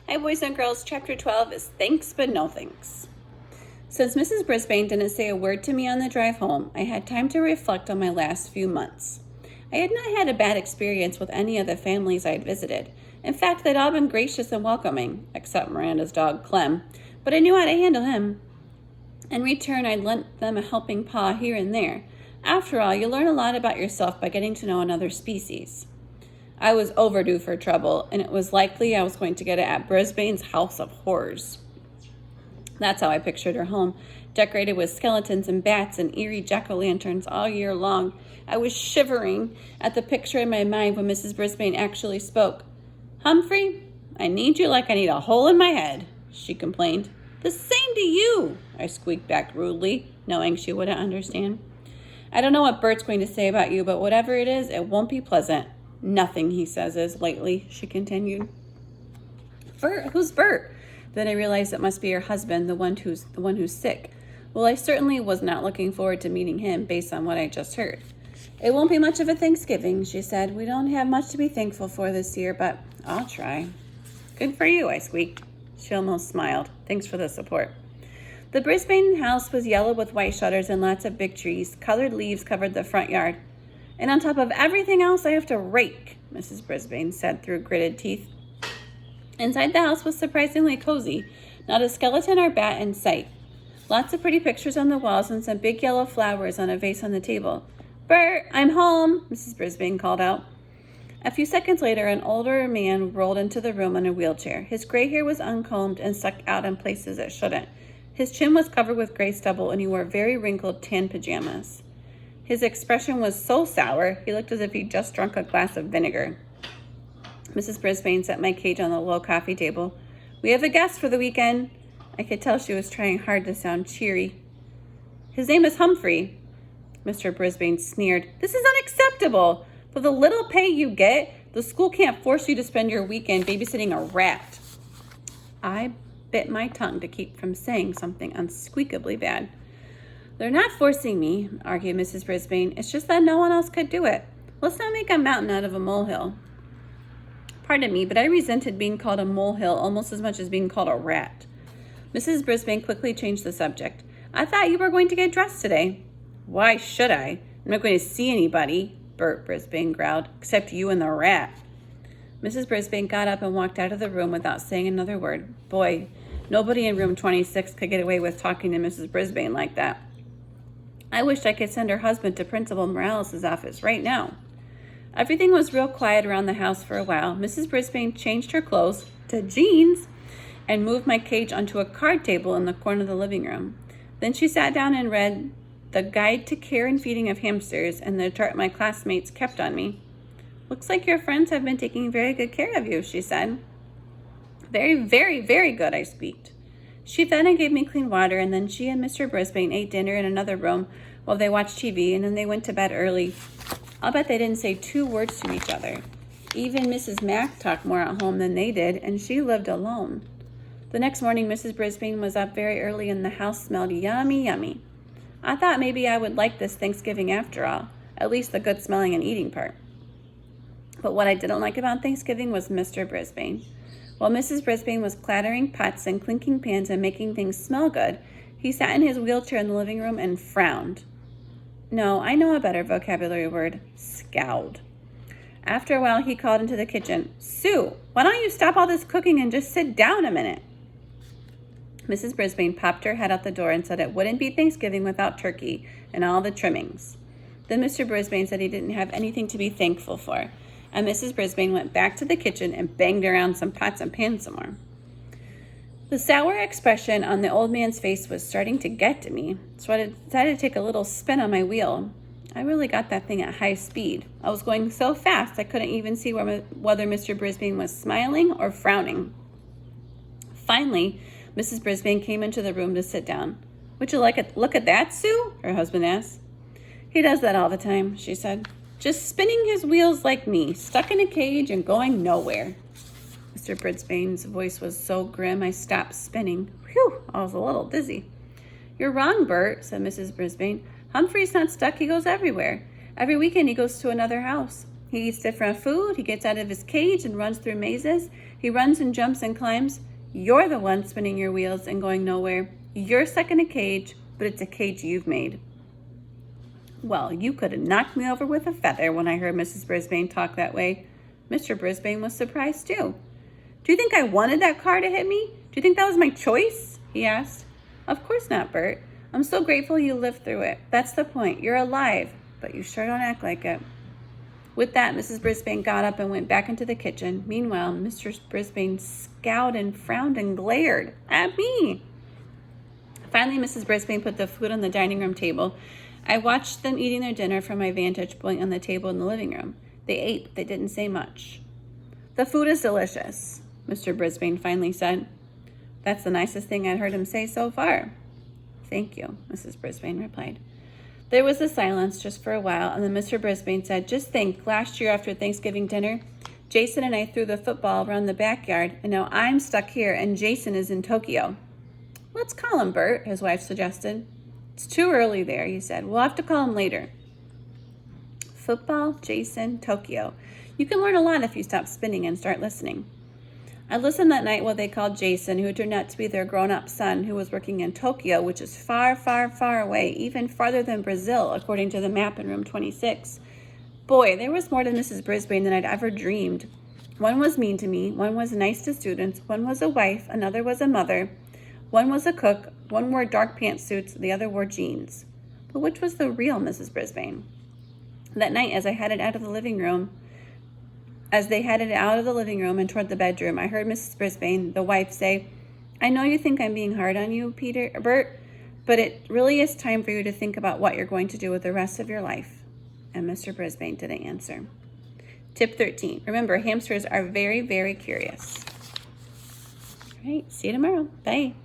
Hi, boys and girls. Chapter 12 is Thanks But No Thanks. Since Mrs. Brisbane didn't say a word to me on the drive home, I had time to reflect on my last few months. I had not had a bad experience with any of the families I had visited. In fact, they'd all been gracious and welcoming, except Miranda's dog, Clem, but I knew how to handle him. In return, I'd lent them a helping paw here and there. After all, you learn a lot about yourself by getting to know another species. I was overdue for trouble, and it was likely I was going to get it at Brisbane's House of Horrors. That's how I pictured her home, decorated with skeletons and bats and eerie jack-o'-lanterns all year long. I was shivering at the picture in my mind when Mrs. Brisbane actually spoke. "Humphrey, I need you like I need a hole in my head," she complained. "The same to you," I squeaked back rudely, knowing she wouldn't understand. "I don't know what Bert's going to say about you, but whatever it is, it won't be pleasant." "Nothing he says is lately," she continued. "Bert? Who's Bert?" Then I realized it must be her husband, the one who's sick. Well, I certainly was not looking forward to meeting him based on what I just heard. "It won't be much of a Thanksgiving," she said. "We don't have much to be thankful for this year, but I'll try." "Good for you," I squeaked. She almost smiled. "Thanks for the support." The Brisbane house was yellow with white shutters and lots of big trees. Colored leaves covered the front yard. "And on top of everything else, I have to rake," Mrs. Brisbane said through gritted teeth. Inside the house was surprisingly cozy, not a skeleton or bat in sight. Lots of pretty pictures on the walls and some big yellow flowers on a vase on the table. "Bert, I'm home," Mrs. Brisbane called out. A few seconds later, an older man rolled into the room in a wheelchair. His gray hair was uncombed and stuck out in places it shouldn't. His chin was covered with gray stubble, and he wore very wrinkled tan pajamas. His expression was so sour, he looked as if he'd just drunk a glass of vinegar. Mrs. Brisbane set my cage on the low coffee table. "We have a guest for the weekend." I could tell she was trying hard to sound cheery. "His name is Humphrey." Mr. Brisbane sneered. "This is unacceptable. For the little pay you get, the school can't force you to spend your weekend babysitting a rat." I bit my tongue to keep from saying something unsqueakably bad. "They're not forcing me," argued Mrs. Brisbane. "It's just that no one else could do it. Let's not make a mountain out of a molehill." Pardon me, but I resented being called a molehill almost as much as being called a rat. Mrs. Brisbane quickly changed the subject. "I thought you were going to get dressed today." "Why should I? I'm not going to see anybody," Bert Brisbane growled, "except you and the rat." Mrs. Brisbane got up and walked out of the room without saying another word. Boy, nobody in room 26 could get away with talking to Mrs. Brisbane like that. I wished I could send her husband to Principal Morales' office right now. Everything was real quiet around the house for a while. Mrs. Brisbane changed her clothes to jeans and moved my cage onto a card table in the corner of the living room. Then she sat down and read The Guide to Care and Feeding of Hamsters and the chart my classmates kept on me. "Looks like your friends have been taking very good care of you," she said. "Very, very, very good," I squeaked. She fed and gave me clean water, and then she and Mr. Brisbane ate dinner in another room while they watched TV, and then they went to bed early. I'll bet they didn't say 2 words to each other. Even Mrs. Mack talked more at home than they did, and she lived alone. The next morning, Mrs. Brisbane was up very early, and the house smelled yummy, yummy. I thought maybe I would like this Thanksgiving after all, at least the good smelling and eating part. But what I didn't like about Thanksgiving was Mr. Brisbane. While Mrs. Brisbane was clattering pots and clinking pans and making things smell good, he sat in his wheelchair in the living room and frowned. No, I know a better vocabulary word. Scowled. After a while, he called into the kitchen. "Sue, why don't you stop all this cooking and just sit down a minute?" Mrs. Brisbane popped her head out the door and said it wouldn't be Thanksgiving without turkey and all the trimmings. Then Mr. Brisbane said he didn't have anything to be thankful for, and Mrs. Brisbane went back to the kitchen and banged around some pots and pans some more. The sour expression on the old man's face was starting to get to me, so I decided to take a little spin on my wheel. I really got that thing at high speed. I was going so fast I couldn't even see whether Mr. Brisbane was smiling or frowning. Finally, Mrs. Brisbane came into the room to sit down. "Would you like a look at that, Sue?" her husband asked. "He does that all the time," she said. "Just spinning his wheels like me, stuck in a cage and going nowhere." Mr. Brisbane's voice was so grim I stopped spinning. Whew, I was a little dizzy. "You're wrong, Bert," said Mrs. Brisbane. "Humphrey's not stuck. He goes everywhere. Every weekend he goes to another house. He eats different food. He gets out of his cage and runs through mazes. He runs and jumps and climbs. You're the one spinning your wheels and going nowhere. You're stuck in a cage, but it's a cage you've made. Well, you could have knocked me over with a feather when I heard Mrs. Brisbane talk that way. Mr. Brisbane was surprised too. Do you think I wanted that car to hit me? Do you think that was my choice? He asked. Of course not, Bert. I'm so grateful you lived through it. That's the point. You're alive, but you sure don't act like it. With that, Mrs. Brisbane got up and went back into the kitchen. Meanwhile, Mr. Brisbane scowled and frowned and glared at me. Finally, Mrs. Brisbane put the food on the dining room table. I watched them eating their dinner from my vantage point on the table in the living room. They ate, but they didn't say much. The food is delicious, Mr. Brisbane finally said. That's the nicest thing I'd heard him say so far. Thank you, Mrs. Brisbane replied. There was a silence just for a while, and then Mr. Brisbane said, just think, last year after Thanksgiving dinner, Jason and I threw the football around the backyard, and now I'm stuck here, and Jason is in Tokyo. Let's call him, Bert, his wife suggested. It's too early there, he said. We'll have to call him later. Football, Jason, Tokyo. You can learn a lot if you stop spinning and start listening. I listened that night while they called Jason, who turned out to be their grown-up son, who was working in Tokyo, which is far, far, far away, even farther than Brazil, according to the map in room 26. Boy, there was more to Mrs. Brisbane than I'd ever dreamed. One was mean to me, one was nice to students, one was a wife, another was a mother, one was a cook, one wore dark pantsuits, the other wore jeans. But which was the real Mrs. Brisbane? That night, as they headed out of the living room and toward the bedroom, I heard Mrs. Brisbane, the wife, say, I know you think I'm being hard on you, Bert, but it really is time for you to think about what you're going to do with the rest of your life. And Mr. Brisbane didn't answer. Tip 13. Remember, hamsters are very, very curious. All right, see you tomorrow. Bye.